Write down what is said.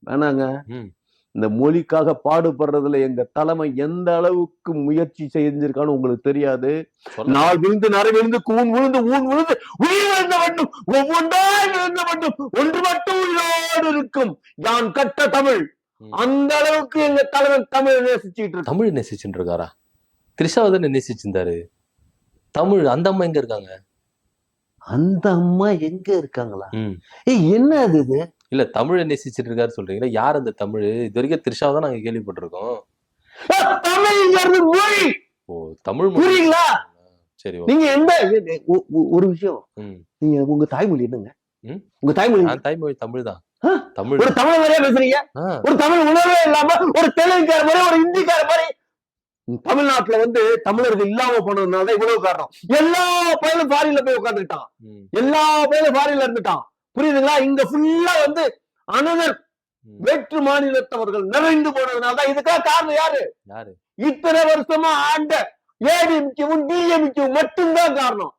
வேணாங்க. இந்த மொழிக்காக பாடுபடுறதுல எங்க தலைமை எந்த அளவுக்கு முயற்சி செஞ்சிருக்கான்னு உங்களுக்கு தெரியாது. நாள் விழுந்து நரை விழுந்து கூன் விழுந்து ஊன் விழுந்து உயிர் விழுந்த வேண்டும் ஒவ்வொன்றாய் விழுந்த வேண்டும் ஒன்று மட்டும் உயிரோடு இருக்கும் யான் கட்ட தமிழ். அந்த அளவுக்கு எங்க தலைவர் தமிழ் நேசிச்சுட்டு தமிழ் நேசிச்சுட்டு இருக்காரா? திரிஷாவதன் நேசிச்சிருந்தாரு. தமிழ் அந்த அம்மா எங்க இருக்காங்க? அந்த அம்மா எங்க இருக்காங்களா? என்ன அது இது? இல்ல தமிழை நேசிச்சுட்டு இருக்காரு சொல்றீங்களா? யார் அந்த தமிழ்? இது வரைக்கும் திரிஷாவை தான் நாங்க கேள்விப்பட்டிருக்கோம். தமிழ்ங்கிறது மொழி. ஓ, தமிழ் புரியுங்களா? சரி, நீங்க எந்த ஒரு விஷயம், நீங்க உங்க தாய்மொழி என்னங்க? உங்க தாய்மொழி? தாய்மொழி தமிழ் தான். தமிழ். ஒரு தமிழ் மாதிரியா பேசுறீங்க? ஒரு தமிழ் உணர்வே இல்லாம ஒரு தெலுங்குக்கார மாதிரி ஒரு ஹிந்திக்கார மாதிரி. தமிழ்நாட்டுல வந்து தமிழர்கள் இல்லாம போனதுனால இவ்வளவு காரணம். எல்லா பயிலும் ஃபாரின்ல போய் உட்காந்துட்டான், எல்லா பயிலும் ஃபாரின்ல இருந்துட்டான். புரியுதுங்களா? இங்க ஃபுல்லா வந்து அனதர் வேற்று மாநிலத்தவர்கள் நிறைந்து போனதுனாலதான். இதுக்காக காரணம் யாரு? இத்தனை வருஷமா ஆண்ட ஏடிஎம்கேவும் டிஎம்கேவும் மட்டும்தான் காரணம்.